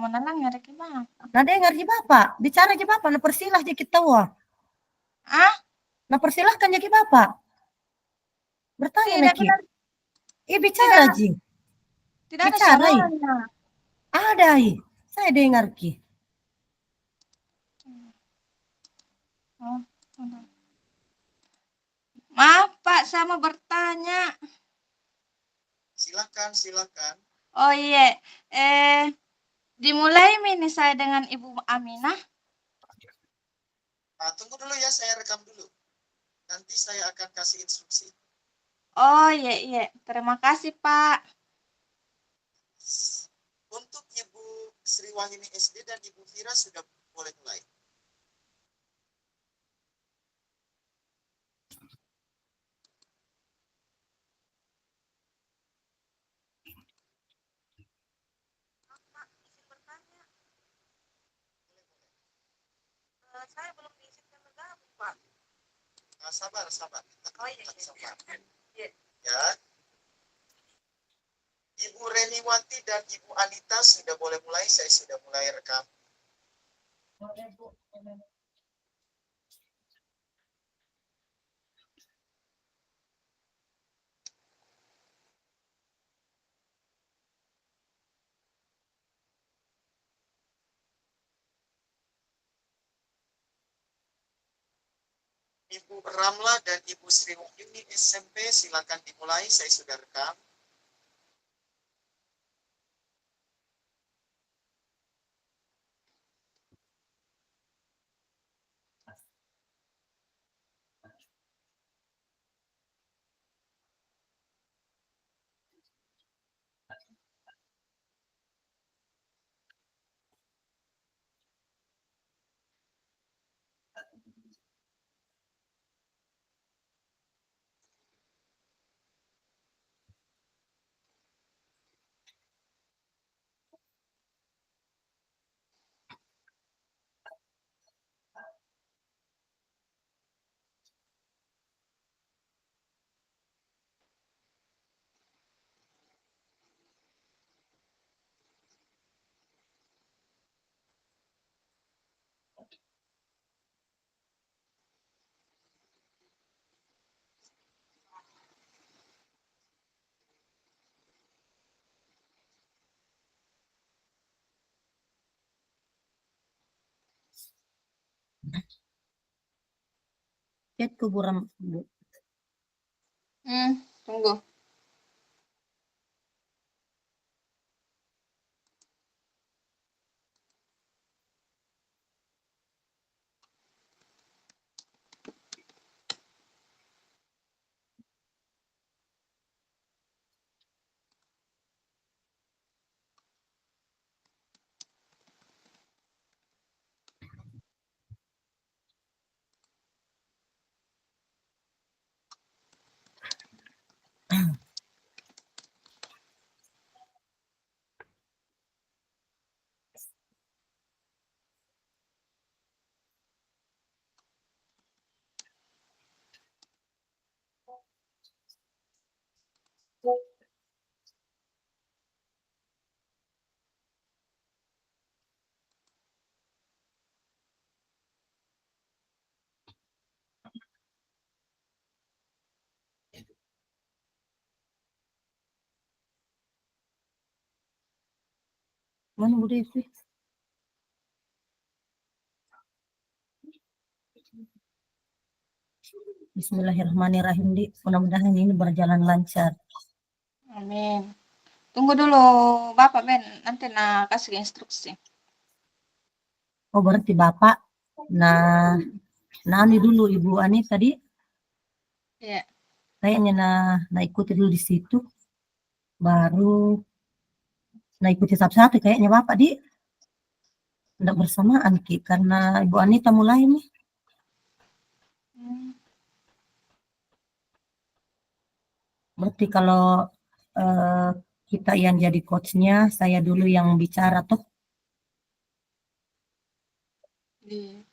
mau nalang ada gimana? Nah dengar ji bapak, bicara ji bapak, nah persilah ji kita wah. Ah, Nah persilahkan ji bapak. Bertanya tidak Naki. benar, Bicara tidak ji. tidak ada Bicara suaranya. Ada saya dengar ki. Oh, maaf Pak, saya mau bertanya. Silakan. Oh iya, dimulai ini saya dengan Ibu Aminah. Nah, tunggu dulu ya, saya rekam dulu. Nanti saya akan kasih instruksi. Oh iya, terima kasih Pak. Untuk Ibu Sri Wahyuni SD dan Ibu Fira sudah boleh mulai. Saya belum diizinkan bergabung, Pak. Nah, sabar. Oh iya. Ya. Ibu Reniwati dan Ibu Anita sudah boleh mulai. Saya sudah mulai rekam. Ibu Ramla dan Ibu Sri Wahyuni SMP silakan dimulai. Saya sudah rekam. Chat kuburan. Tunggu. Mana Bu Devi? Bismillahirrahmanirrahim di. Mudah-mudahan ini berjalan lancar. Amin. Tunggu dulu, Bapak Ben, nanti kasih instruksi. Oh berarti bapak. Nah, nani dulu Ibu Ani tadi. Iya. Kayaknya nah ikuti dulu di situ. Baru ikuti satu-satu kayaknya bapak di. Tidak bersamaan Ki, karena Ibu Anita mulai nih. Berarti kalau kita yang jadi coachnya, saya dulu yang bicara toh. Iya.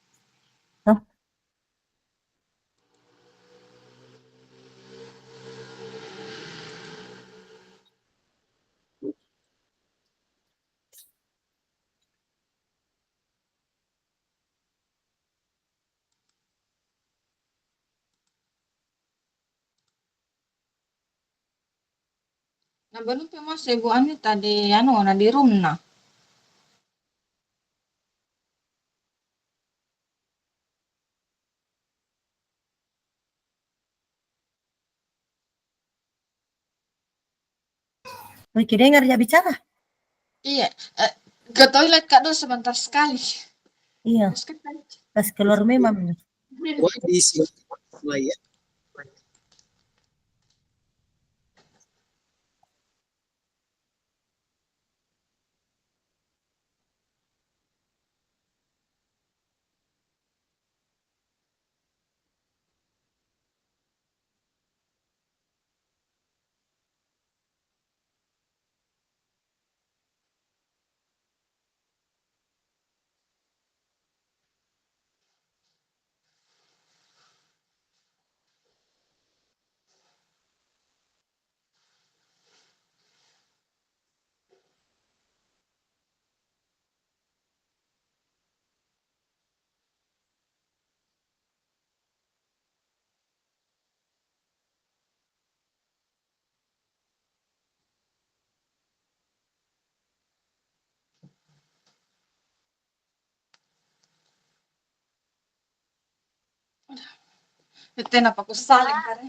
Toh. Nah, belum pe Mas Ibu Anita di anu di rumah. Oke, dengar dia bicara. Iya, ke toilet Kak Do sebentar sekali. Iya, Terus kan tadi. pas keluar memang. Wah, disilakan mulai ya. Itu kenapa aku saling kan?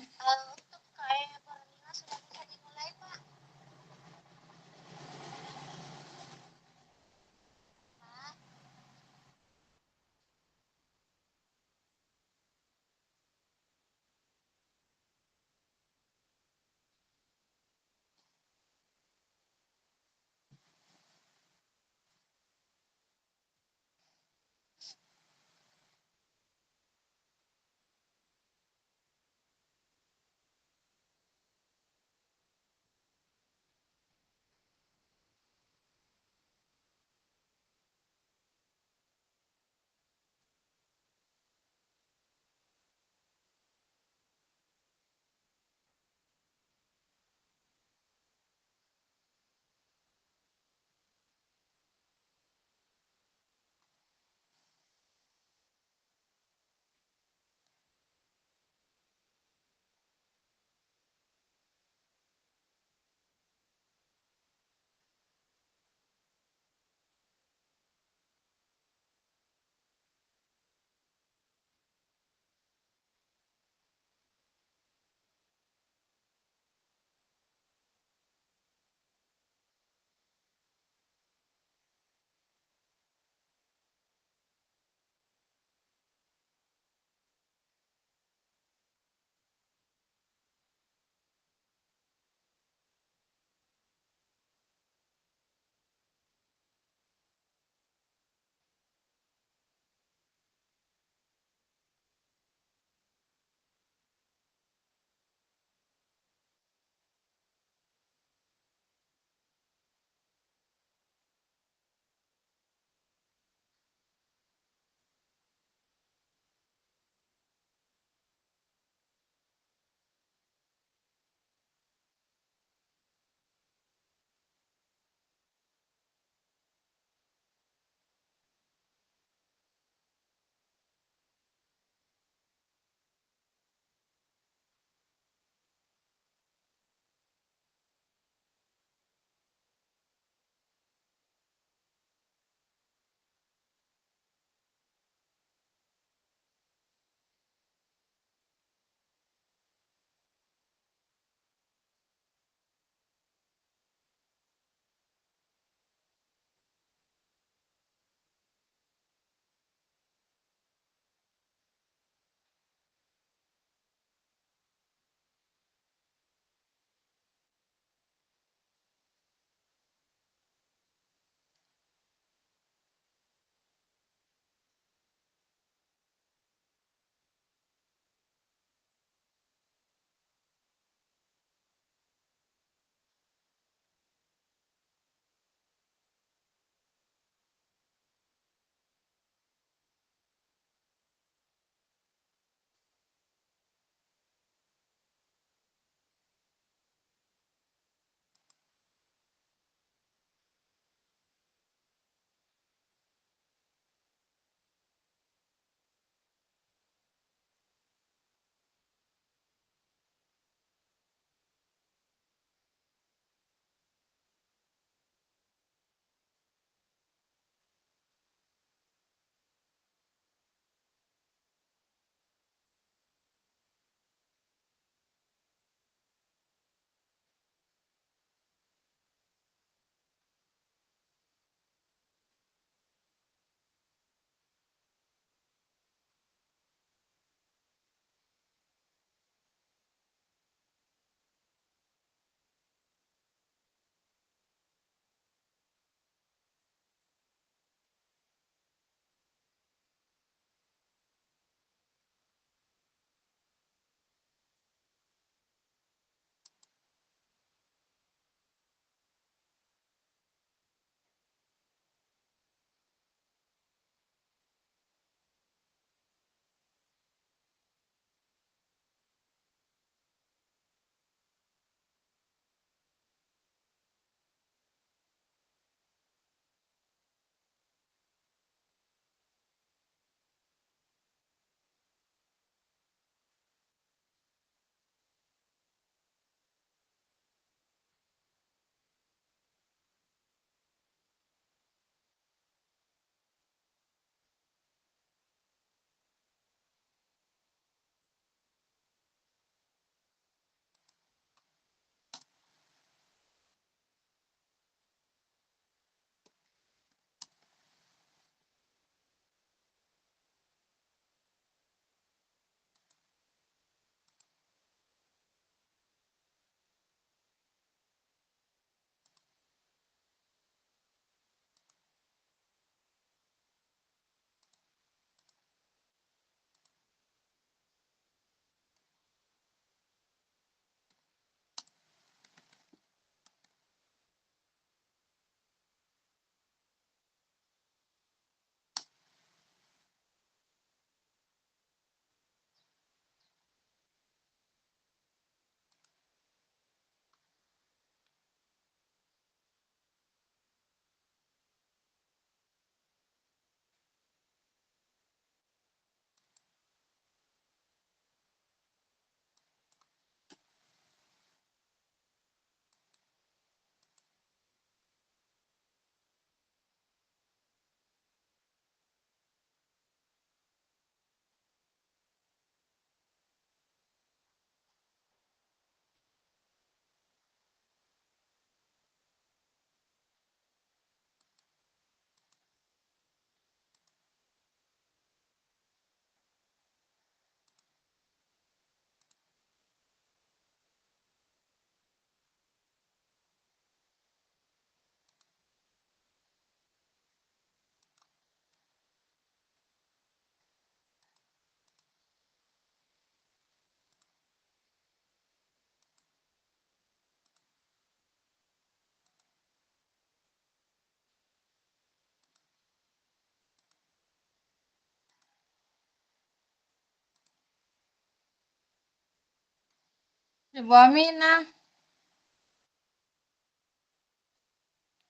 Ibu Aminah,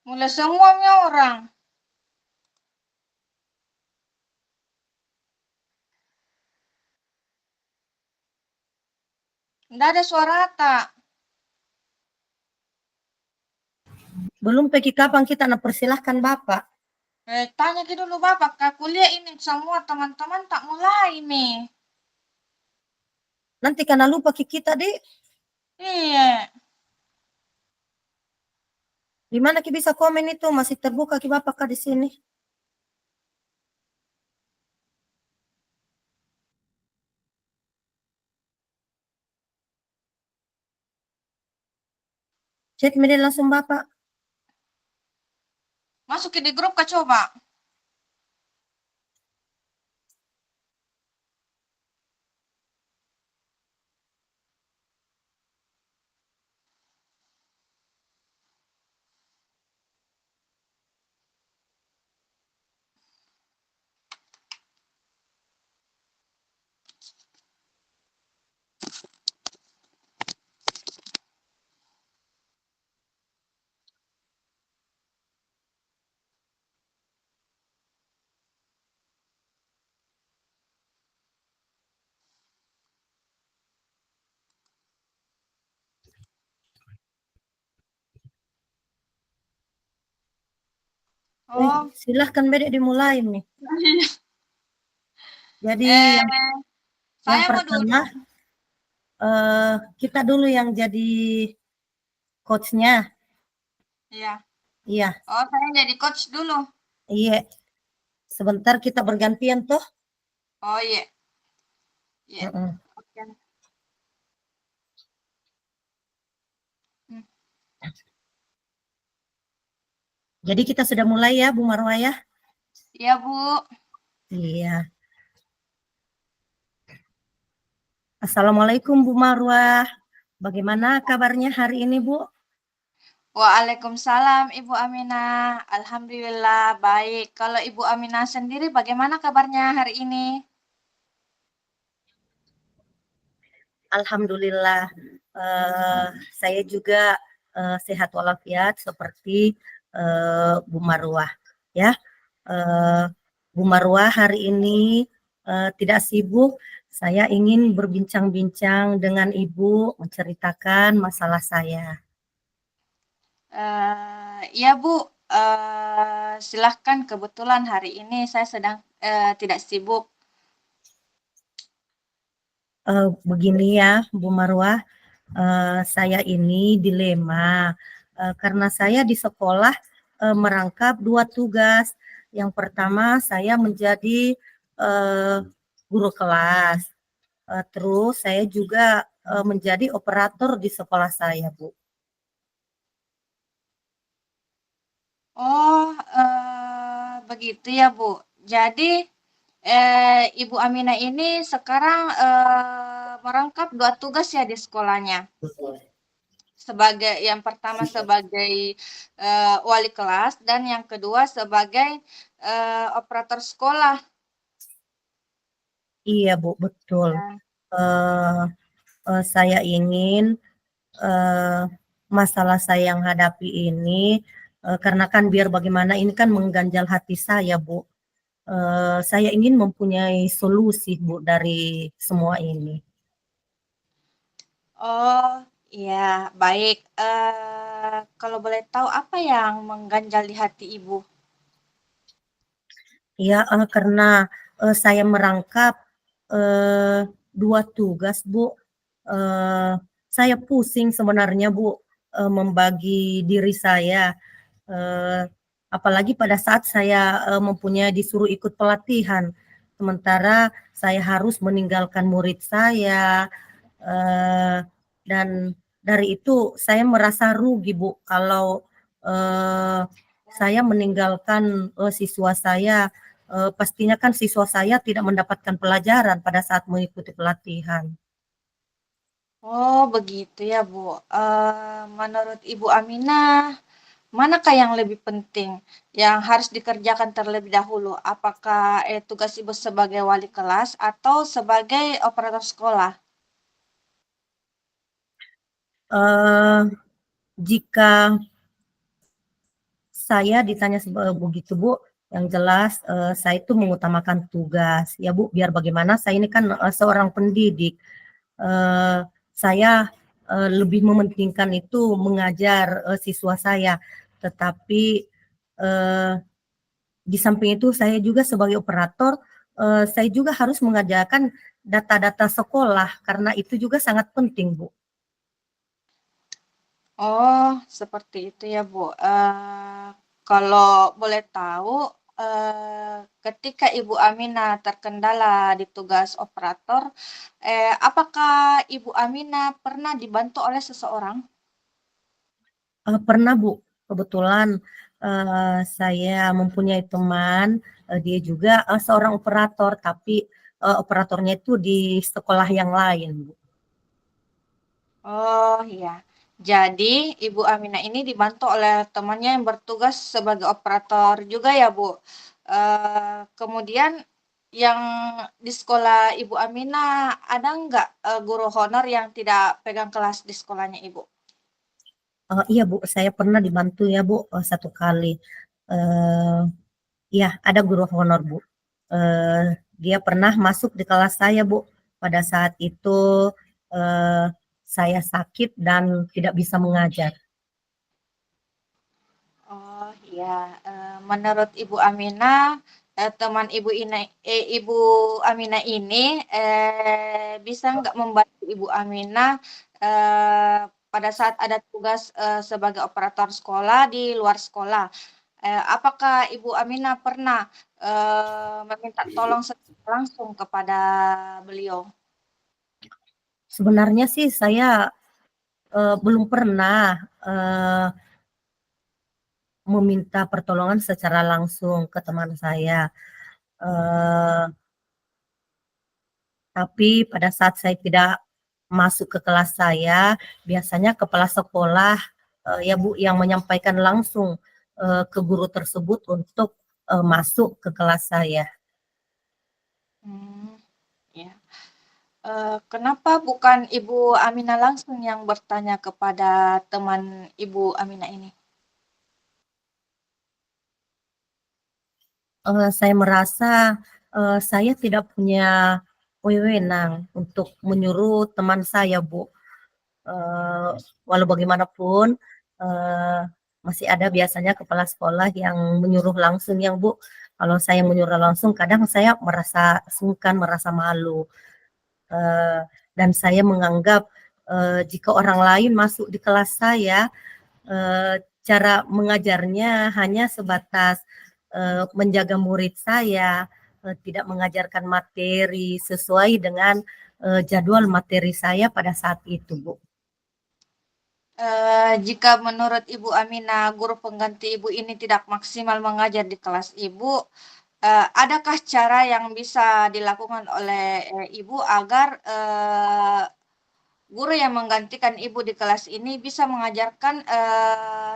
mulai semuanya orang. Nggak ada suara tak. Belum pergi kapan kita nak persilahkan Bapak. Tanya ke dulu Bapak, Kak, kuliah ini semua teman-teman tak mulai nih. Nanti karena lupa kita, Dek. Iya. Di mana kita bisa komen itu? Masih terbuka ki Bapak Kak di sini. Chat media langsung Bapak. Masuk ke di grup Kak coba. Oh. Silahkan Bedek dimulai nih. Jadi Eh, yang saya mau pertama duduk. kita dulu yang jadi coachnya. Iya. Iya, Oh, saya jadi coach dulu. iya. Sebentar kita bergantian toh. Oh iya. Iya. Mm-mm. Oke. Hmm. Jadi kita sudah mulai ya Bu Marwah ya. Iya, Bu. Iya. Assalamualaikum Bu Marwah. Bagaimana kabarnya hari ini Bu? Waalaikumsalam Ibu Aminah. Alhamdulillah baik. Kalau Ibu Aminah sendiri bagaimana kabarnya hari ini? Alhamdulillah, saya juga sehat walafiat seperti Bu Marwah ya. Eh, Bu Marwah hari ini tidak sibuk. Saya ingin berbincang-bincang dengan Ibu, menceritakan masalah saya. Iya Bu, silahkan. Kebetulan hari ini saya sedang tidak sibuk. Begini ya, Bu Marwah, saya ini dilema karena saya di sekolah merangkap dua tugas. Yang pertama saya menjadi guru kelas, terus saya juga menjadi operator di sekolah saya, Bu. Oh, begitu ya Bu. Jadi Ibu Aminah ini sekarang merangkap dua tugas ya di sekolahnya. Sebagai yang pertama sebagai wali kelas dan yang kedua sebagai operator sekolah. Iya, Bu, betul. Ya. Uh, saya ingin uh, masalah saya yang hadapi ini, karena kan biar bagaimana ini kan mengganjal hati saya, Bu. Saya ingin mempunyai solusi, Bu, dari semua ini. Oh, iya, baik. Kalau boleh tahu apa yang mengganjal di hati Ibu? Ya, karena saya merangkap uh, dua tugas, Bu. Uh, saya pusing sebenarnya, Bu, membagi diri saya. Uh, Apalagi pada saat saya mempunyai disuruh ikut pelatihan, sementara saya harus meninggalkan murid saya, dan dari itu saya merasa rugi Bu kalau saya meninggalkan siswa saya, pastinya kan siswa saya tidak mendapatkan pelajaran pada saat mengikuti pelatihan. Oh, begitu ya, Bu. Menurut Ibu Aminah, manakah yang lebih penting yang harus dikerjakan terlebih dahulu? Apakah tugas Ibu sebagai wali kelas atau sebagai operator sekolah? Eh, jika saya ditanya begitu Bu, yang jelas saya itu mengutamakan tugas ya Bu, biar bagaimana saya ini kan seorang pendidik. Eh, saya lebih mementingkan itu mengajar siswa saya, tetapi eh, di samping itu saya juga sebagai operator, saya juga harus mengajarkan data-data sekolah karena itu juga sangat penting Bu. Oh, seperti itu ya, Bu. Kalau boleh tahu, ketika Ibu Aminah terkendala di tugas operator, apakah Ibu Aminah pernah dibantu oleh seseorang? Pernah Bu, kebetulan saya mempunyai teman, dia juga seorang operator, tapi operatornya itu di sekolah yang lain Bu. Oh, iya. Jadi, Ibu Aminah ini dibantu oleh temannya yang bertugas sebagai operator juga ya, Bu. Kemudian yang di sekolah Ibu Aminah ada nggak guru honor yang tidak pegang kelas di sekolahnya Ibu? Iya Bu, saya pernah dibantu ya Bu, satu kali. Eh, Iya, ada guru honor Bu. Eh, dia pernah masuk di kelas saya Bu. Pada saat itu eh, saya sakit dan tidak bisa mengajar. Oh iya, menurut Ibu Aminah, teman Ibu Aminah ini bisa nggak membantu Ibu Aminah pada saat ada tugas sebagai operator sekolah di luar sekolah? Apakah Ibu Aminah pernah meminta tolong secara langsung kepada beliau? Sebenarnya sih saya belum pernah eh, meminta pertolongan secara langsung ke teman saya. Eh, tapi pada saat saya tidak masuk ke kelas saya, biasanya kepala sekolah ya Bu yang menyampaikan langsung ke guru tersebut untuk masuk ke kelas saya. Hmm, ya. Kenapa bukan Ibu Aminah langsung yang bertanya kepada teman Ibu Aminah ini? Saya merasa saya tidak punya wewenang untuk menyuruh teman saya, Bu. Eh, walau bagaimanapun eh, masih ada biasanya kepala sekolah yang menyuruh langsung yang Bu. Kalau saya menyuruh langsung, kadang saya merasa sungkan, merasa malu. Eh, dan saya menganggap jika orang lain masuk di kelas saya, cara mengajarnya hanya sebatas menjaga murid saya, tidak mengajarkan materi sesuai dengan jadwal materi saya pada saat itu, Bu. Jika menurut Ibu Aminah, guru pengganti Ibu ini tidak maksimal mengajar di kelas Ibu, adakah cara yang bisa dilakukan oleh Ibu agar guru yang menggantikan Ibu di kelas ini bisa mengajarkan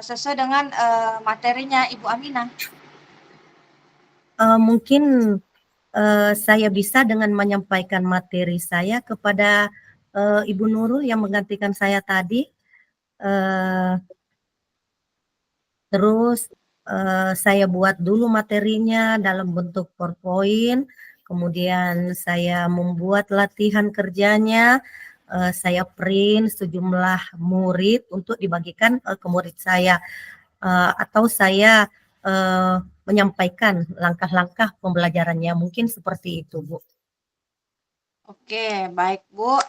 sesuai dengan materinya Ibu Aminah? Mungkin saya bisa dengan menyampaikan materi saya kepada Ibu Nurul yang menggantikan saya tadi. Uh, Terus saya buat dulu materinya dalam bentuk PowerPoint, kemudian saya membuat latihan kerjanya, saya print sejumlah murid untuk dibagikan ke murid saya, atau saya menyampaikan langkah-langkah pembelajarannya, mungkin seperti itu, Bu. Oke, baik Bu.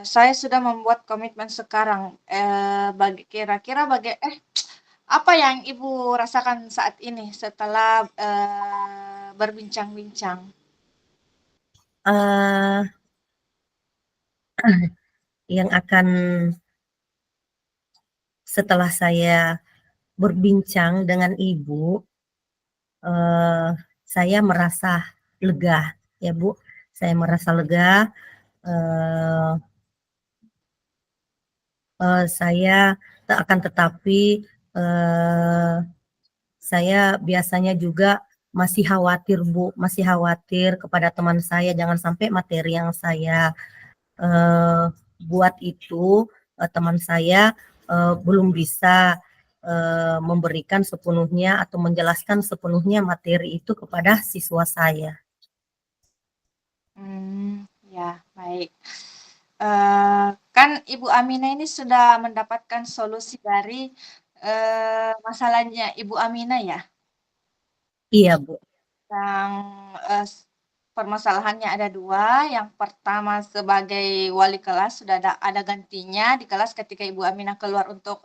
Saya sudah membuat komitmen sekarang. Bagi kira-kira apa yang Ibu rasakan saat ini setelah berbincang-bincang? Eh, yang akan setelah saya berbincang dengan Ibu, eh, saya merasa lega, ya Bu. Saya merasa lega. Eh, saya akan tetapi eh, saya biasanya juga masih khawatir Bu, masih khawatir kepada teman saya jangan sampai materi yang saya buat itu teman saya belum bisa memberikan sepenuhnya atau menjelaskan sepenuhnya materi itu kepada siswa saya. Ya, baik. Kan Ibu Amina ini sudah mendapatkan solusi dari masalahnya Ibu Amina ya, Iya Bu. yang permasalahannya ada dua. Yang pertama sebagai wali kelas sudah ada gantinya di kelas ketika Ibu Amina keluar untuk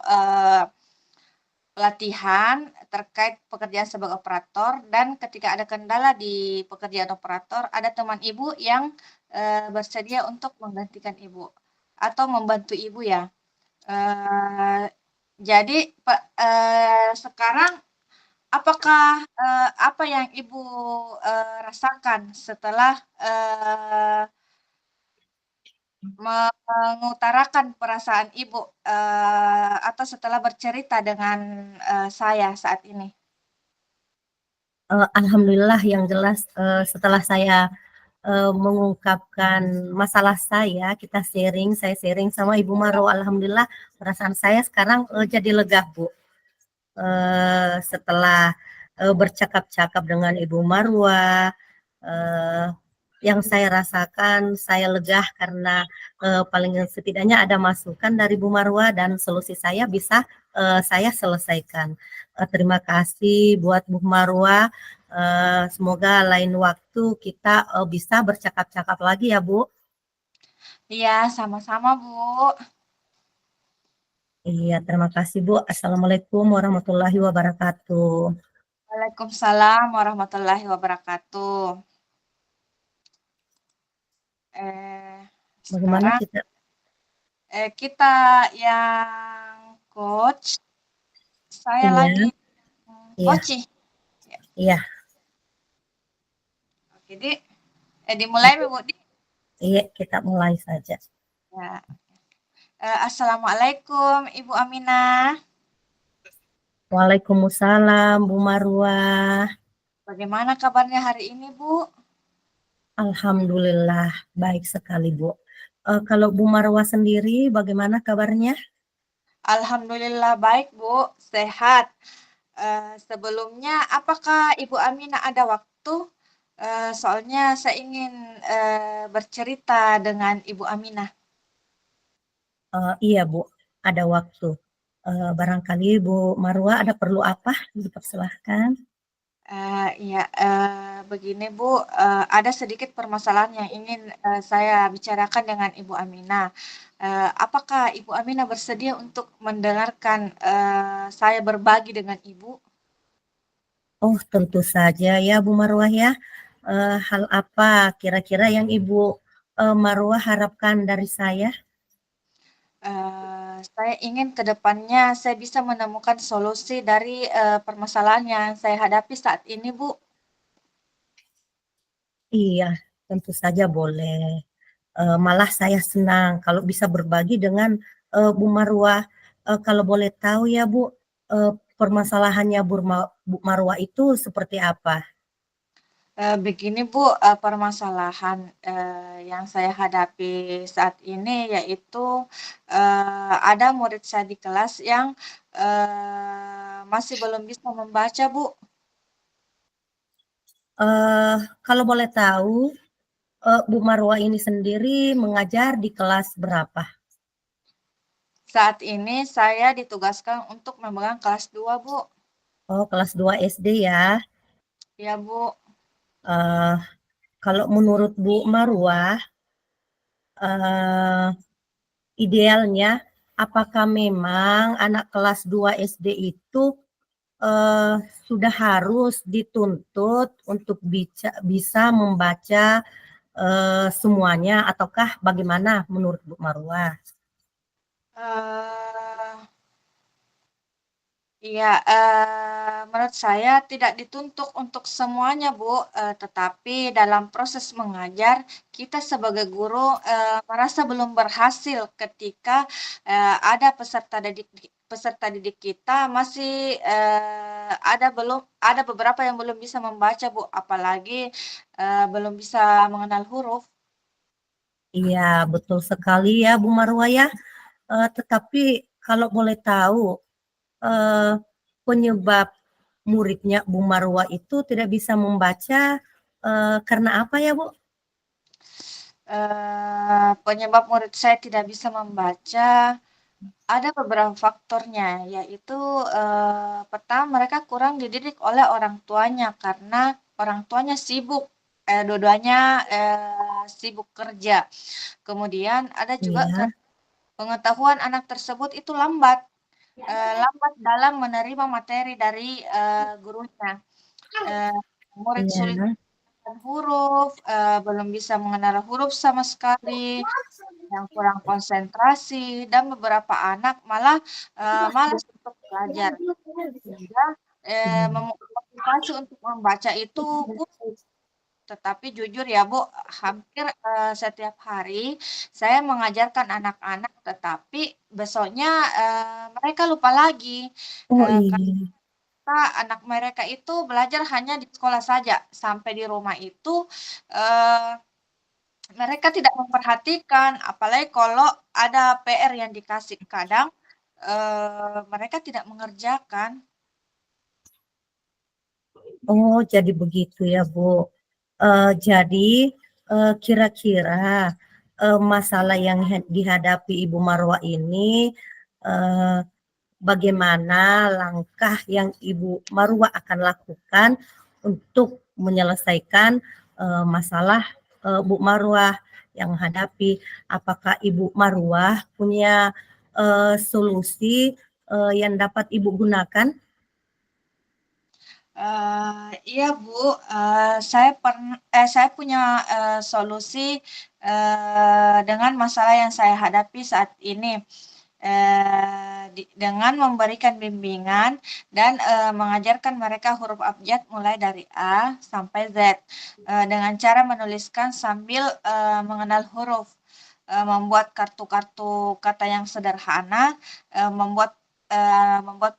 pelatihan terkait pekerjaan sebagai operator, dan ketika ada kendala di pekerjaan operator, ada teman Ibu yang bersedia untuk menggantikan Ibu atau membantu Ibu ya. Jadi sekarang apakah apa yang Ibu rasakan setelah mengutarakan perasaan Ibu atau setelah bercerita dengan saya saat ini? Alhamdulillah yang jelas setelah saya mengungkapkan masalah saya, saya sharing sama Ibu Maro. Alhamdulillah perasaan saya sekarang jadi lega Bu. Setelah bercakap-cakap dengan Ibu Marwa, yang saya rasakan saya lega karena paling setidaknya ada masukan dari Bu Marwa dan solusi saya bisa saya selesaikan. Terima kasih buat Bu Marwa. Semoga lain waktu kita bisa bercakap-cakap lagi ya Bu. Iya, sama-sama Bu. Iya, terima kasih Bu. Assalamualaikum warahmatullahi wabarakatuh. Waalaikumsalam warahmatullahi wabarakatuh. Bagaimana Sekarang kita? kita yang coach, saya Iya, lagi iya, coaching. iya, Jadi dimulai Bu Di. iya, kita mulai saja. Ya. Assalamualaikum Ibu Aminah. Waalaikumsalam Bu Marwah. Bagaimana kabarnya hari ini Bu? Alhamdulillah baik sekali Bu. Kalau Bu Marwah sendiri bagaimana kabarnya? Alhamdulillah baik Bu, sehat. Sebelumnya apakah Ibu Aminah ada waktu? Soalnya saya ingin bercerita dengan Ibu Aminah. Iya Bu, ada waktu. Barangkali Bu Marwah ada perlu apa? Dipersilahkan. Iya, begini Bu, ada sedikit permasalahan yang ingin saya bicarakan dengan Ibu Aminah. Apakah Ibu Aminah bersedia untuk mendengarkan saya berbagi dengan Ibu? Oh tentu saja ya Bu Marwah ya. Hal apa kira-kira yang Ibu Marwah harapkan dari saya? Saya ingin ke depannya saya bisa menemukan solusi dari permasalahan yang saya hadapi saat ini, Bu. Iya, tentu saja boleh. Malah saya senang kalau bisa berbagi dengan Bu Marwah. Kalau boleh tahu ya Bu, permasalahannya Bu Marwah itu seperti apa? Begini Bu, permasalahan yang saya hadapi saat ini yaitu ada murid saya di kelas yang masih belum bisa membaca, Bu. Kalau boleh tahu, Bu Marwah ini sendiri mengajar di kelas berapa? Saat ini saya ditugaskan untuk memegang kelas 2, Bu. Oh, kelas 2 SD ya. Ya, Bu. Uh, Kalau menurut Bu Marwah, uh, idealnya apakah memang anak kelas 2 SD itu uh, sudah harus dituntut untuk bisa membaca semuanya ataukah bagaimana menurut Bu Marwah? Uh, Iya, menurut saya tidak dituntut untuk semuanya, Bu, tetapi dalam proses mengajar, kita sebagai guru, merasa belum berhasil ketika, ada peserta didik kita masih, ada beberapa yang belum bisa membaca, Bu, apalagi, belum bisa mengenal huruf. Iya, betul sekali ya Bu Marwa ya. Tetapi kalau boleh tahu, eh, penyebab muridnya Bu Marwa itu tidak bisa membaca karena apa ya Bu? Penyebab murid saya tidak bisa membaca, ada beberapa faktornya, yaitu, pertama mereka kurang dididik oleh orang tuanya karena orang tuanya sibuk, dua-duanya, sibuk kerja. Kemudian ada juga Iya, pengetahuan anak tersebut itu lambat, lambat dalam menerima materi dari, gurunya. Eee, Murid sulit iya. mengenal huruf, belum bisa mengenal huruf sama sekali, yang kurang konsentrasi, dan beberapa anak malah, malas untuk belajar, sehingga, motivasi untuk membaca itu kurang. Tetapi jujur ya Bu, hampir, setiap hari saya mengajarkan anak-anak, tetapi besoknya, mereka lupa lagi, Oh karena iya. anak mereka itu belajar hanya di sekolah saja, sampai di rumah itu, eee, mereka tidak memperhatikan, apalagi kalau ada PR yang dikasih. Kadang, mereka tidak mengerjakan. Oh, jadi begitu ya, Bu. Jadi kira-kira masalah yang dihadapi Ibu Marwa ini eh, bagaimana langkah yang Ibu Marwa akan lakukan untuk menyelesaikan masalah Bu Marwah yang hadapi? Apakah Ibu Marwah punya solusi yang dapat Ibu gunakan? Iya Bu, saya punya, solusi, dengan masalah yang saya hadapi saat ini. Dengan memberikan bimbingan dan, mengajarkan mereka huruf abjad mulai dari A sampai Z, dengan cara menuliskan sambil, mengenal huruf, membuat kartu-kartu kata yang sederhana, membuat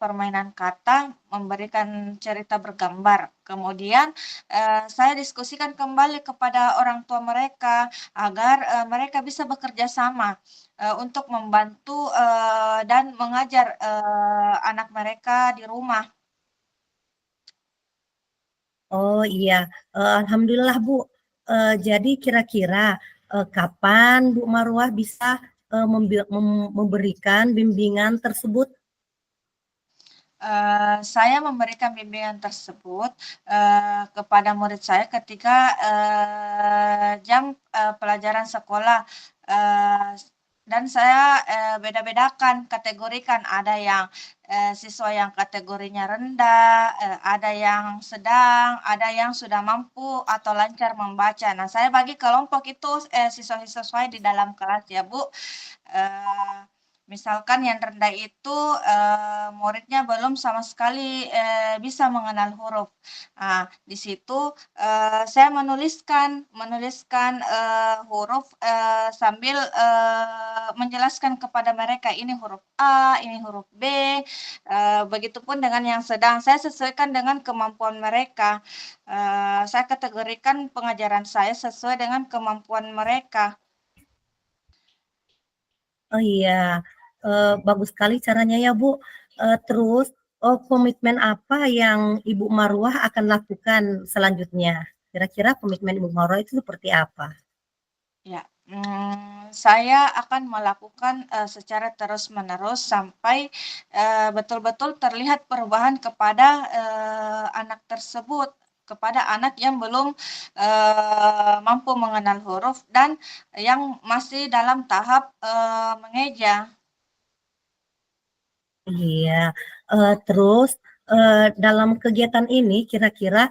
permainan kata, memberikan cerita bergambar. Kemudian, saya diskusikan kembali kepada orang tua mereka agar, mereka bisa bekerja sama, untuk membantu, dan mengajar, anak mereka di rumah. Oh iya, alhamdulillah Bu. Jadi kira-kira kapan Bu Marwah bisa memberikan bimbingan tersebut? Saya memberikan bimbingan tersebut, kepada murid saya ketika, jam, pelajaran sekolah, eee, dan saya, beda-bedakan, kategorikan, ada yang, siswa yang kategorinya rendah, ada yang sedang, ada yang sudah mampu atau lancar membaca. Nah, saya bagi kelompok itu, siswa-siswa di dalam kelas ya, Bu. Eee, Misalkan yang rendah itu, muridnya belum sama sekali, bisa mengenal huruf. Nah, di situ, saya menuliskan, huruf, sambil, menjelaskan kepada mereka, ini huruf A, ini huruf B, begitupun dengan yang sedang. Saya sesuaikan dengan kemampuan mereka. Saya kategorikan pengajaran saya sesuai dengan kemampuan mereka. Oh iya, bagus sekali caranya ya Bu. Terus, oh, komitmen apa yang Ibu Marwah akan lakukan selanjutnya? Kira-kira komitmen Ibu Marwah itu seperti apa? Ya, saya akan melakukan, secara terus-menerus sampai, betul-betul terlihat perubahan kepada, anak tersebut, kepada anak yang belum, mampu mengenal huruf dan yang masih dalam tahap, mengeja. Iya, terus dalam kegiatan ini kira-kira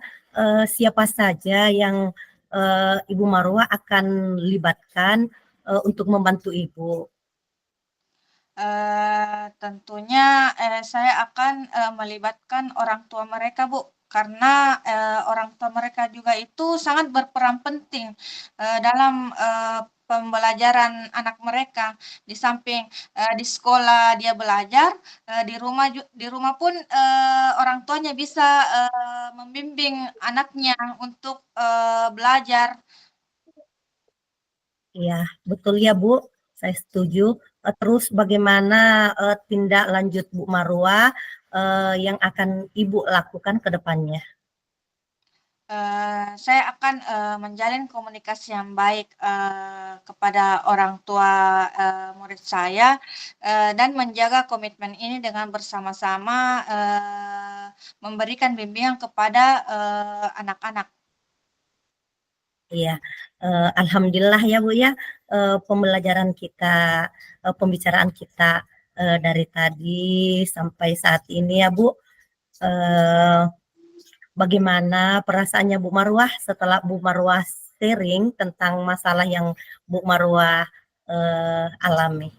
siapa saja yang Ibu Marwah akan libatkan untuk membantu Ibu? Tentunya, saya akan, melibatkan orang tua mereka, Bu, karena, orang tua mereka juga itu sangat berperan penting, dalam, pembelajaran anak mereka. Di samping di sekolah dia belajar, di rumah pun orang tuanya bisa membimbing anaknya untuk belajar. Iya, betul ya Bu, saya setuju. Terus bagaimana tindak lanjut Bu Marwa yang akan Ibu lakukan ke depannya? Saya akan menjalin komunikasi yang baik kepada orang tua murid saya dan menjaga komitmen ini dengan bersama-sama memberikan bimbingan kepada anak-anak. Iya, alhamdulillah ya Bu ya, pembelajaran kita, pembicaraan kita dari tadi sampai saat ini ya Bu. Bagaimana perasaannya Bu Marwah setelah Bu Marwah sharing tentang masalah yang Bu Marwah alami?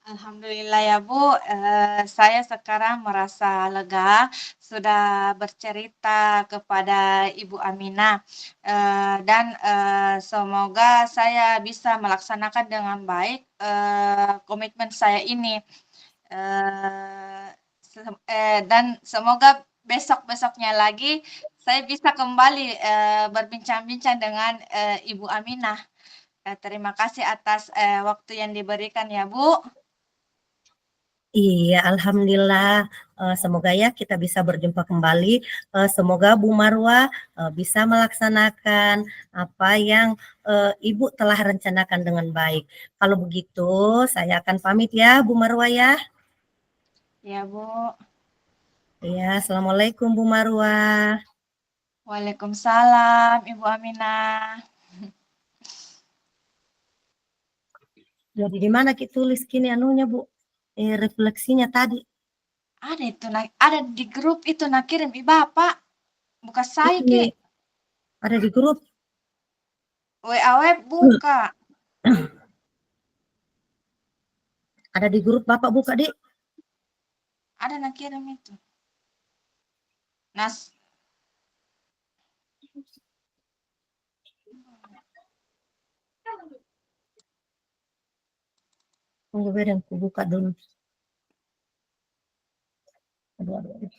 Alhamdulillah ya Bu, saya sekarang merasa lega sudah bercerita kepada Ibu Aminah dan semoga saya bisa melaksanakan dengan baik komitmen saya ini. Dan semoga besok-besoknya lagi saya bisa kembali berbincang-bincang dengan Ibu Aminah. Terima kasih atas waktu yang diberikan ya Bu. Iya, alhamdulillah. Semoga ya kita bisa berjumpa kembali. Semoga Bu Marwah bisa melaksanakan apa yang Ibu telah rencanakan dengan baik. Kalau begitu, saya akan pamit ya, Bu Marwah ya. Ya Bu. Ya, assalamualaikum Bu Marwah. Waalaikumsalam Ibu Aminah. Jadi di mana kita tulis kini anunya Bu? Refleksinya tadi. Ada itu, ada di grup itu nak kirim i Bapak. Buka saya Ini Ki. ada di grup. WA web buka. Ada di grup Bapak buka, Dik. Ada nak kirim itu. Nas. Tunggu biar aku buka dulu. Aduh, aduh, aduh.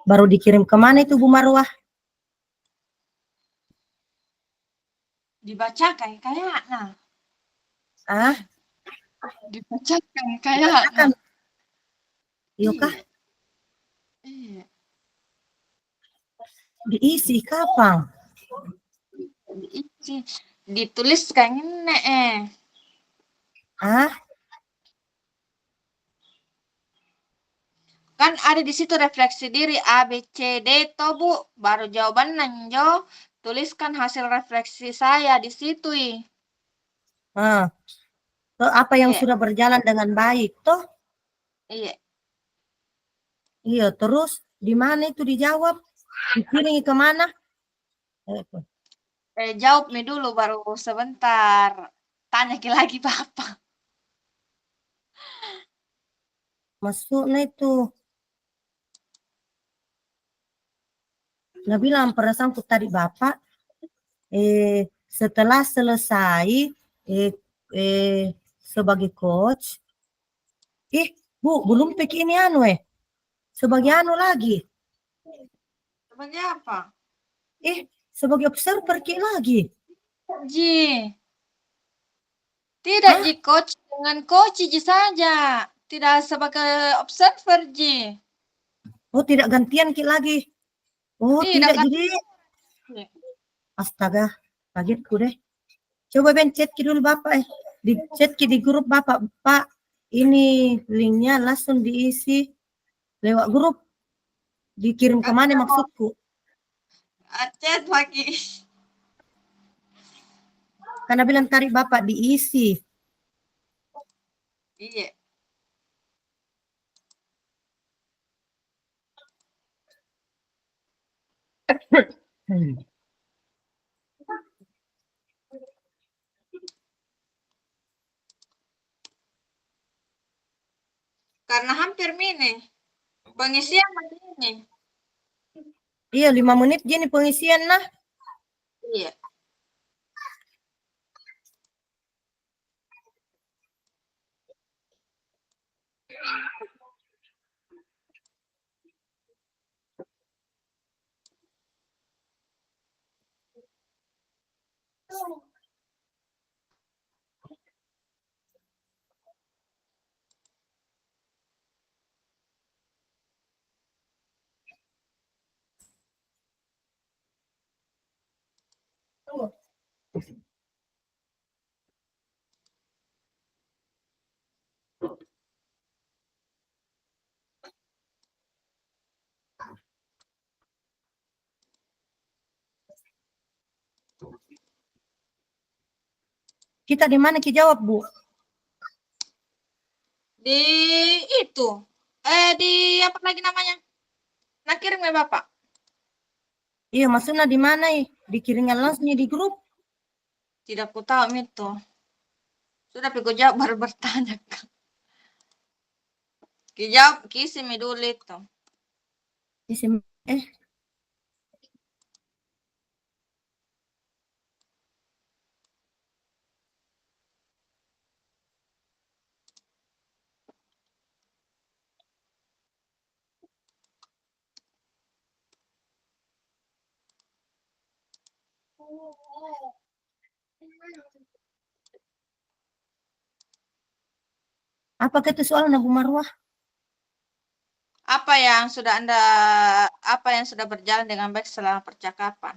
Baru dikirim kemana itu Bu Marwah? Dibacakan kayaknya. Ah, Dibacakan kayaknya. iya kah? Iya. Diisi kapan? Diisi. Ditulis kayaknya Ah, kan ada di situ refleksi diri A, B, C, D toh Bu. Baru jawaban nanjo. Tuliskan hasil refleksi saya di situ. apa yang Iya. sudah berjalan dengan baik toh? Iya. Iya, terus di mana itu dijawab? Dikirim kemana? Jawab mi dulu baru sebentar. Tanya lagi Bapak. Maksudnya itu. Nah bilang perasaanku tadi Bapak, setelah selesai sebagai coach, Bu, belum pikir ini anu sebagai anu lagi. Sebagai apa? Sebagai observer lagi. Ji. Tidak Hah? Ji, coach dengan coach Ji saja. Tidak sebagai observer Ji. Oh, tidak gantian lagi. Oh, tidak jadi. Astaga, kagetku deh. Coba Ben chat dulu Bapak di chat di grup Bapak. Pak, ini linknya langsung diisi lewat grup. Dikirim kemana maksudku? Acet lagi. Karena bilang tarik Bapak diisi. Iya. Hmm. Karena hampir mini. Pengisian masih ini. Iya, 5 menit gini pengisian nah. Iya. Kita di mana Ki jawab, Bu? Di itu. Di apa lagi namanya? Nah kirim ya Bapak. Iya, maksudnya di mana? Dikirimkan langsung di grup. Tidak ku tahu itu. Sudah pikir jawab baru bertanya. Ki jawab kisi mi dulu itu. Eh, apa kata soalnya Bu Marwah? Apa yang sudah berjalan dengan baik selama percakapan?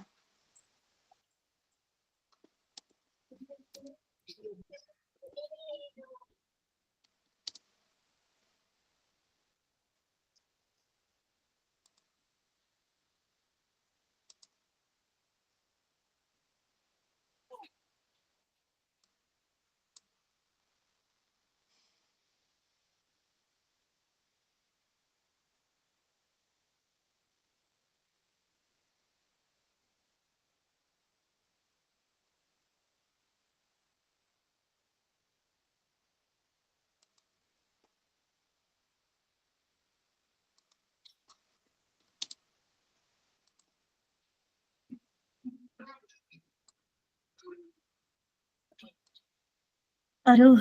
Aduh,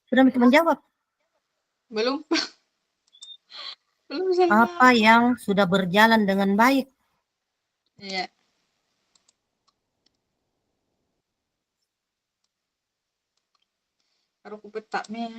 sudah minta menjawab. Belum. Belum bisa Apa jawab. yang sudah berjalan dengan baik? Iya. Baru ku petaknya.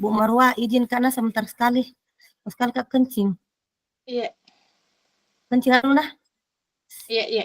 Bu Marwa izin karena sebentar sekali. Sekali Kak kencing. Iya, Kencing anu dah. iya, iya.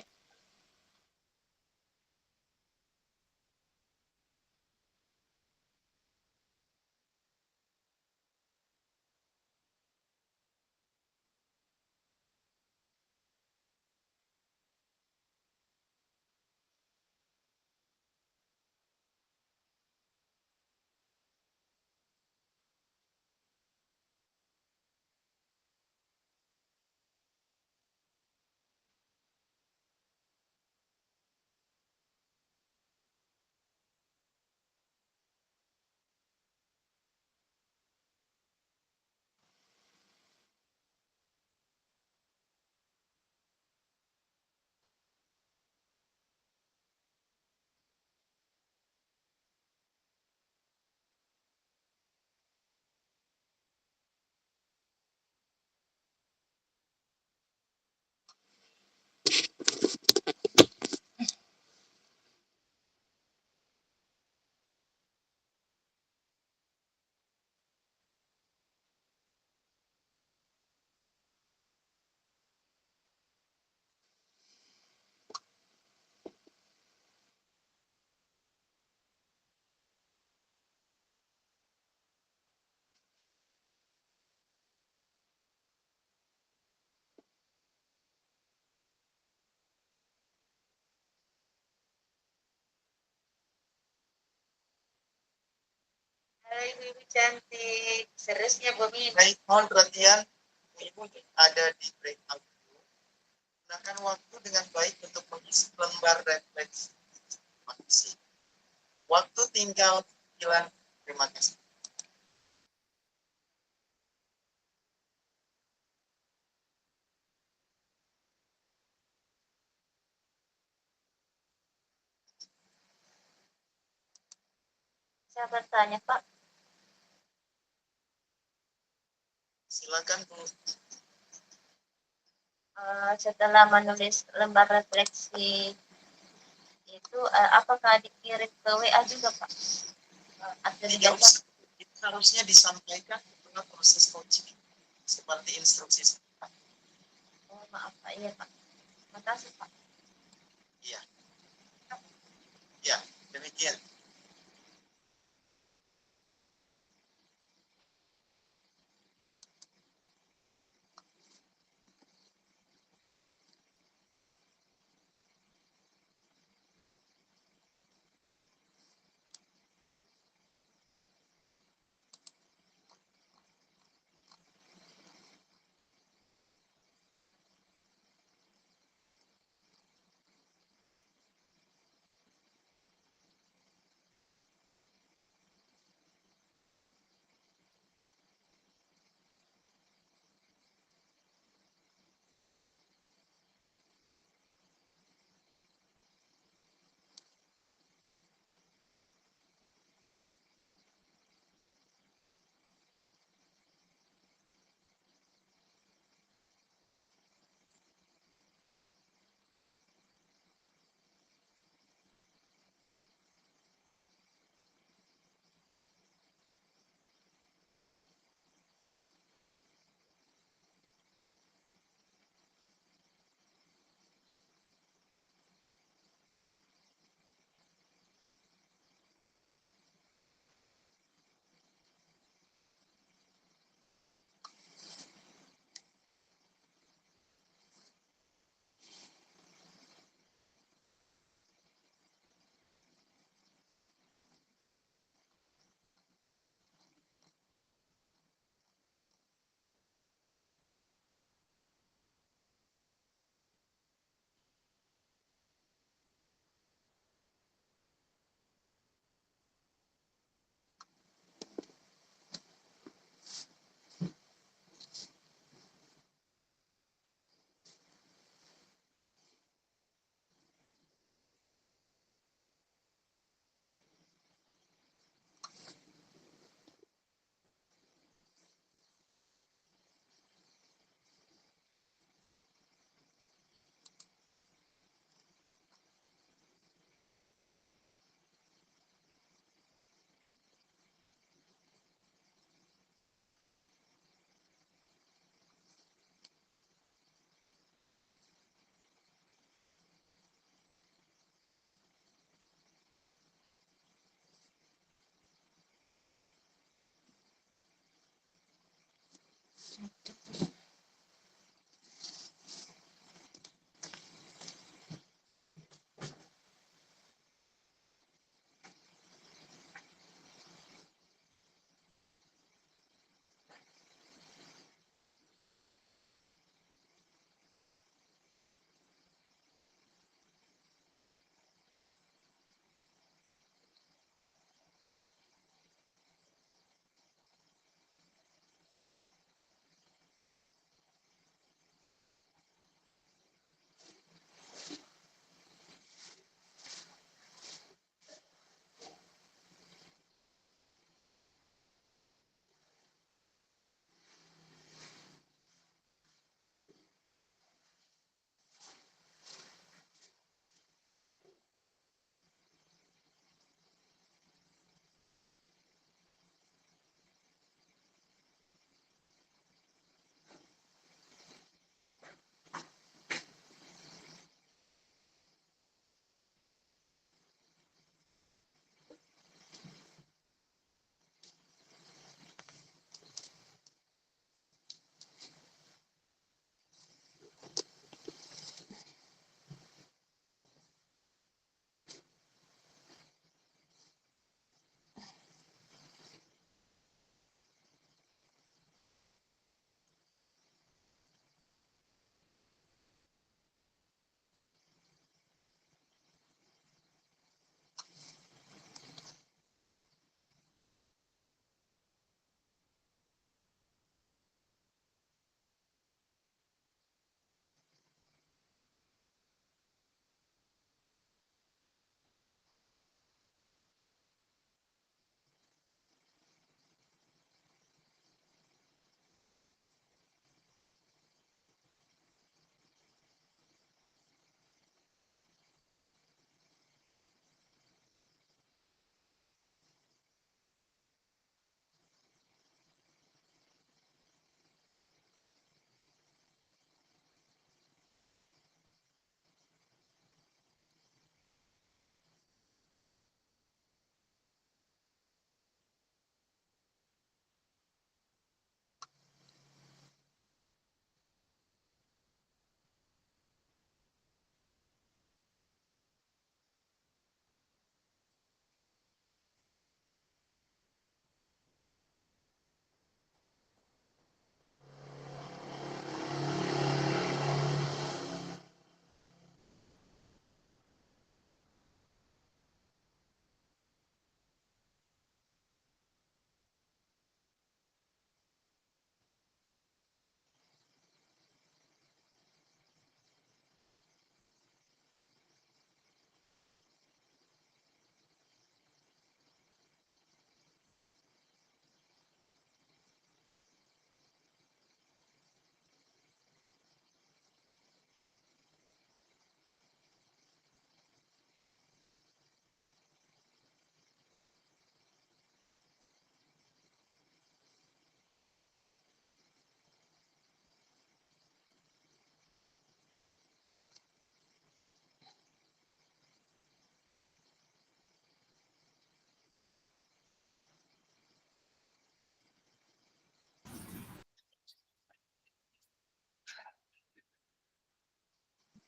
Hai Ibu cantik, seriusnya Bomi. Baik, mohon perhatian. Ibu ada di breakout. Gunakan waktu dengan baik untuk mengisi lembar refleksi. Terima kasih. Waktu tinggal 9. Terima kasih. Saya bertanya Pak, Silakan Bu. setelah menulis lembar refleksi itu apakah dikirim ke WA juga Pak? Atau Tidak dibaca? usah. Itu harusnya disampaikan kepada proses coaching seperti instruksi. Oh maaf Pak, iya Pak. Makasih Pak. Iya. Ya, demikian.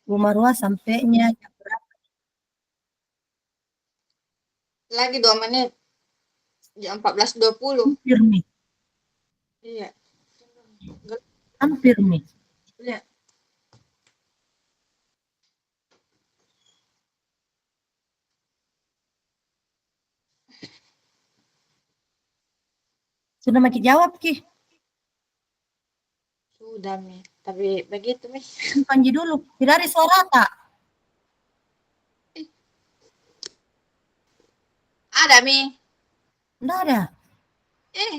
Bu Marwah sampainya jam berapa? Lagi 2 menit. Jam 14.20. Hampir nih, Iya. hampir nih. Lihat. Sudah makin jawab, Ki. Sudah, Mi. Tapi begitu, Mi. Panji dulu. Tidak ada suara tak? Ada, Mi. Tidak ada. Eh,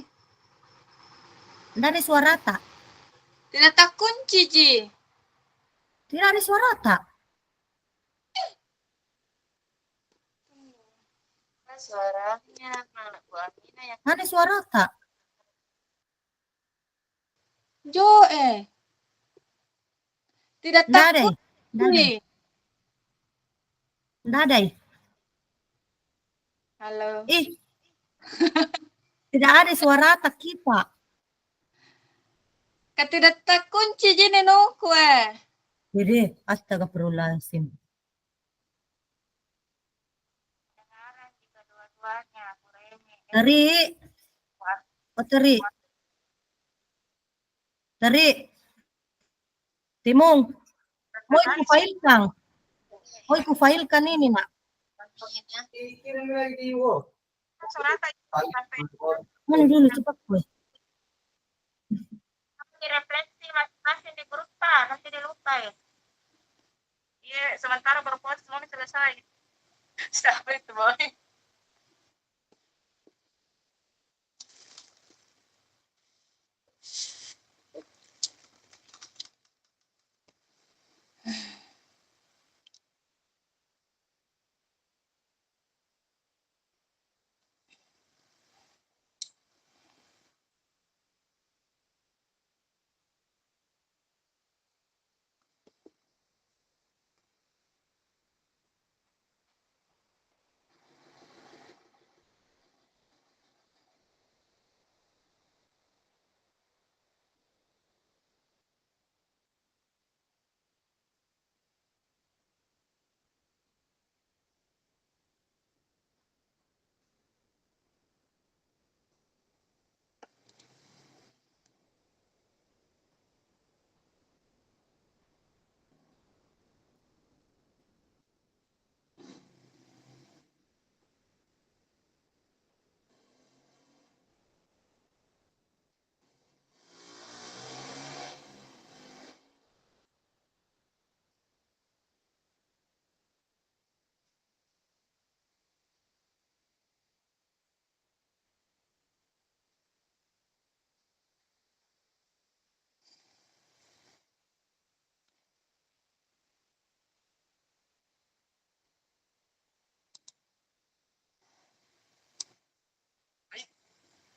Tidak ada suara tak? tidak tak kunci, Ci. Tidak ada suara tak? Suaranya mana Bu Amina yang Ada suara tak? Jo, tidak Tidak tak ada. Tidak ada. kunci. Tidak ada. Halo. Ih, tidak ada suara tak kita. Tidak tak kunci, Ji, nenokku, Jadi, astagfirullahaladzim. kedengaran jika dua-duanya Bu Remi. Teri, oh Teri, Teri, Timung, mau ikut failkan. Mau ikut failkan ini, nak. Contohnya Kirim lagi di WhatsApp. surat sampai Mana dulu cepat gue. direfleksi masing-masing di grup tak, nanti dilupa ya. Iya, sementara baru post semuanya selesai. Siapa itu boy?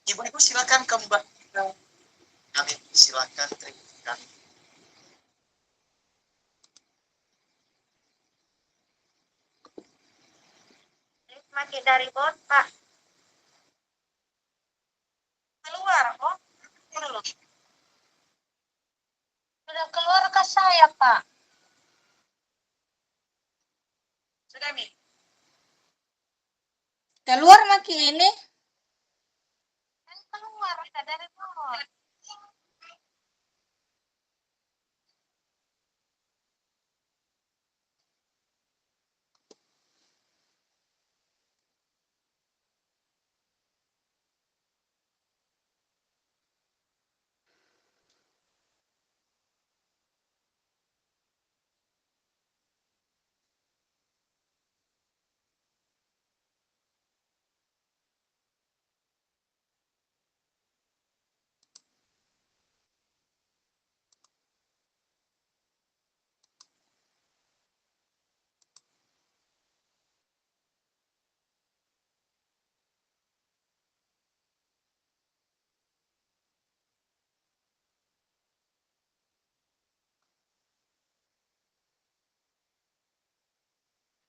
Ibu-ibu silakan kembali. Kami silakan terima kasih. Pakai dari bot Pak. Keluar, oh. Sudah keluar ke saya Pak. Sudah Mi. Keluar maki ini. Kan keluar sudah dari bot.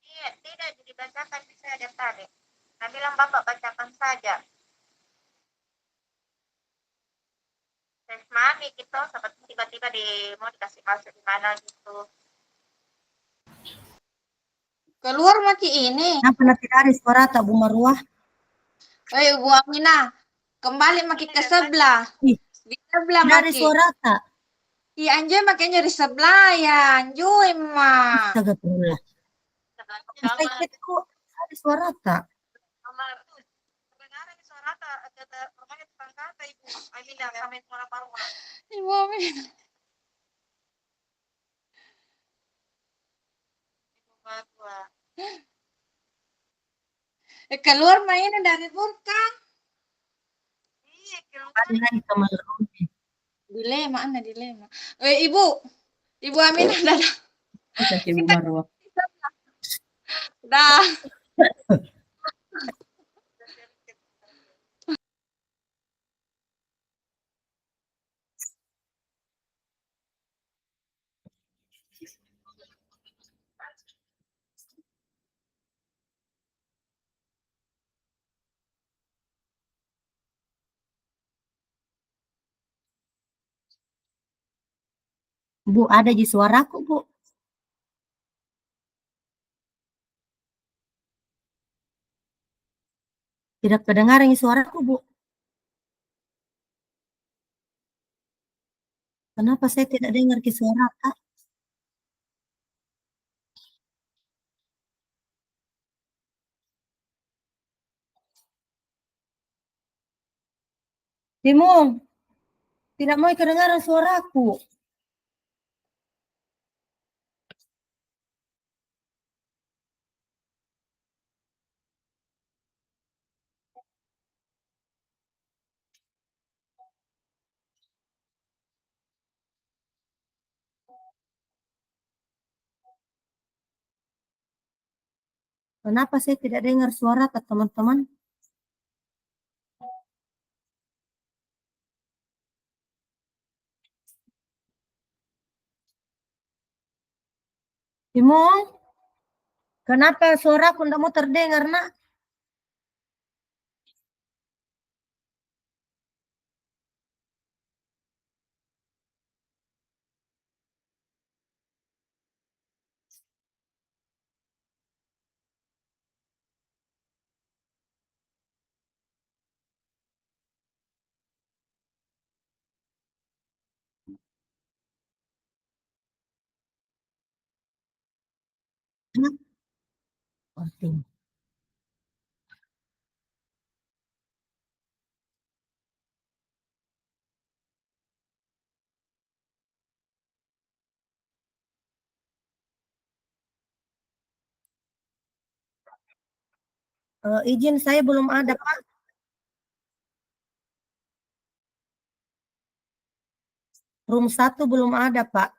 Iya, tidak dibacakan saya ada tadi. Nah, bilang Bapak bacakan saja. Tes mami gitu, seperti tiba-tiba mau dikasih masuk di mana gitu. Keluar maki ini. Kenapa nanti dari suara tak Bu Marwah? Bu Aminah, kembali maki ke sebelah. Ih, Di sebelah dari maki. suara tak? Iya, anjoy makanya di sebelah ya, anjoy mah. Astagfirullah. Saya itu ada suara tak? Kedengaran suara kata rumahnya tukang kata ibu. Aminah kami mana paru. Ibu Aminah. Ibu Keluar mainnya dari burka. iya Ada lagi kamar rumah. Dilema, anda dilema. Ibu Aminah dadah. Kita ke Bu Kita Marwah. dah. Bu, ada di suaraku, Bu. Tidak kedengaran suaraku, Bu. Kenapa saya tidak dengar suara Kak? Timung, tidak mau kedengaran suaraku. Kenapa saya tidak dengar suara Kak, teman-teman? Timung, kenapa suaraku tidak mau terdengar, Nak? Kenapa? Oh, Tim. Izin saya belum ada, Pak. Room 1 belum ada, Pak.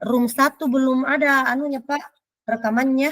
Room 1 belum ada anunya, Pak, rekamannya.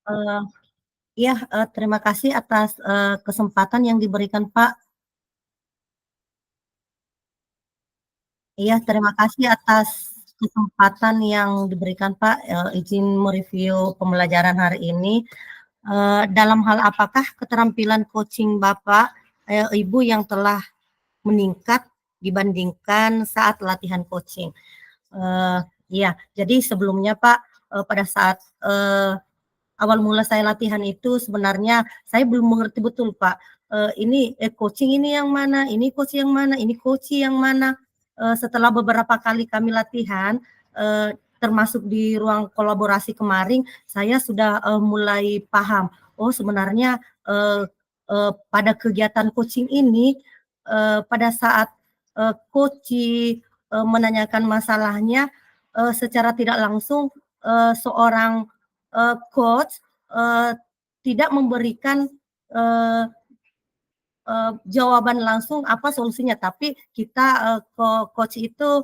Eh, Iya, terima kasih atas kesempatan yang diberikan Pak. Iya, terima kasih atas kesempatan yang diberikan Pak. Izin mereview pembelajaran hari ini. Dalam hal apakah keterampilan coaching Bapak, Ibu yang telah meningkat dibandingkan saat latihan coaching? Iya, jadi sebelumnya Pak, pada saat awal mula saya latihan itu sebenarnya saya belum mengerti betul Pak. Ini coaching ini yang mana, ini coach yang mana, ini coach yang mana. Setelah beberapa kali kami latihan, termasuk di ruang kolaborasi kemarin, saya sudah mulai paham. Oh sebenarnya pada kegiatan coaching ini, pada saat coach menanyakan masalahnya, secara tidak langsung seorang coach tidak memberikan uh, jawaban langsung apa solusinya, tapi kita coach itu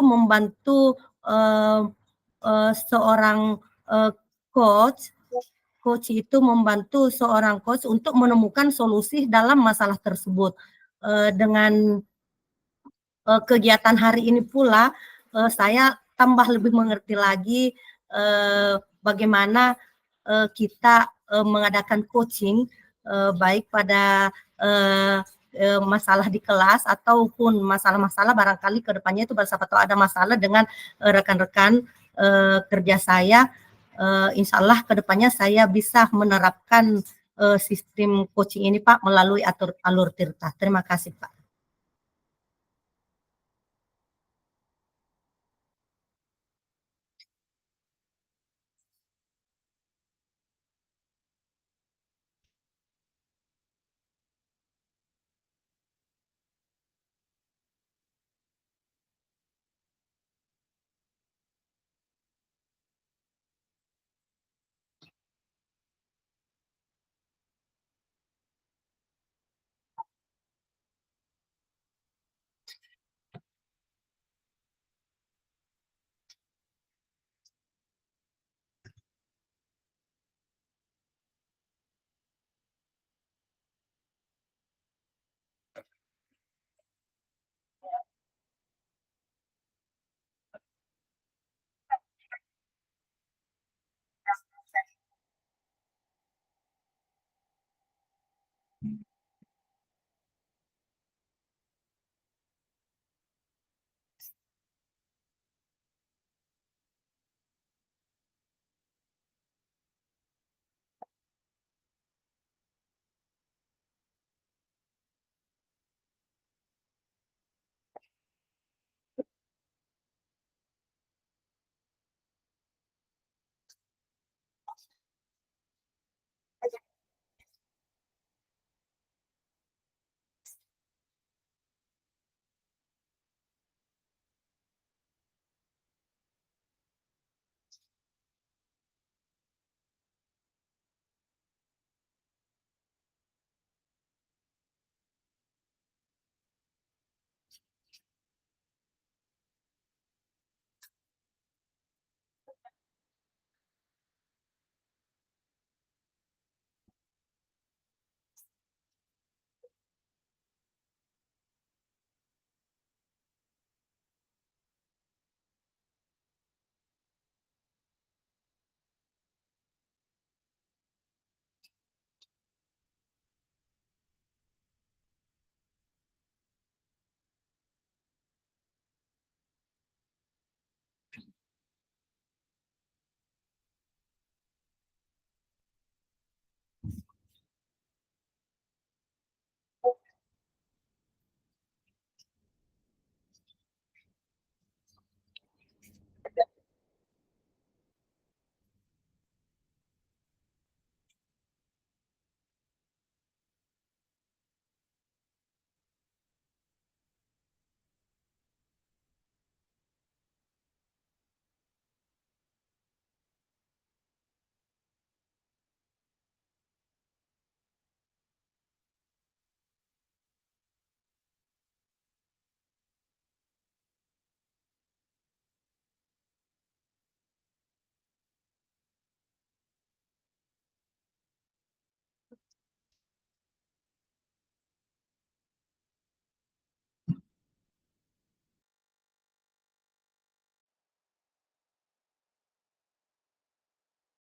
membantu seorang uh, coach coach itu membantu seorang coach untuk menemukan solusi dalam masalah tersebut. Dengan kegiatan hari ini pula saya tambah lebih mengerti lagi bagaimana kita mengadakan coaching baik pada masalah di kelas ataupun masalah-masalah barangkali ke depannya itu siapa tahu ada masalah dengan rekan-rekan kerja saya. Insya Allah ke depannya saya bisa menerapkan sistem coaching ini Pak melalui alur Tirta. Terima kasih Pak.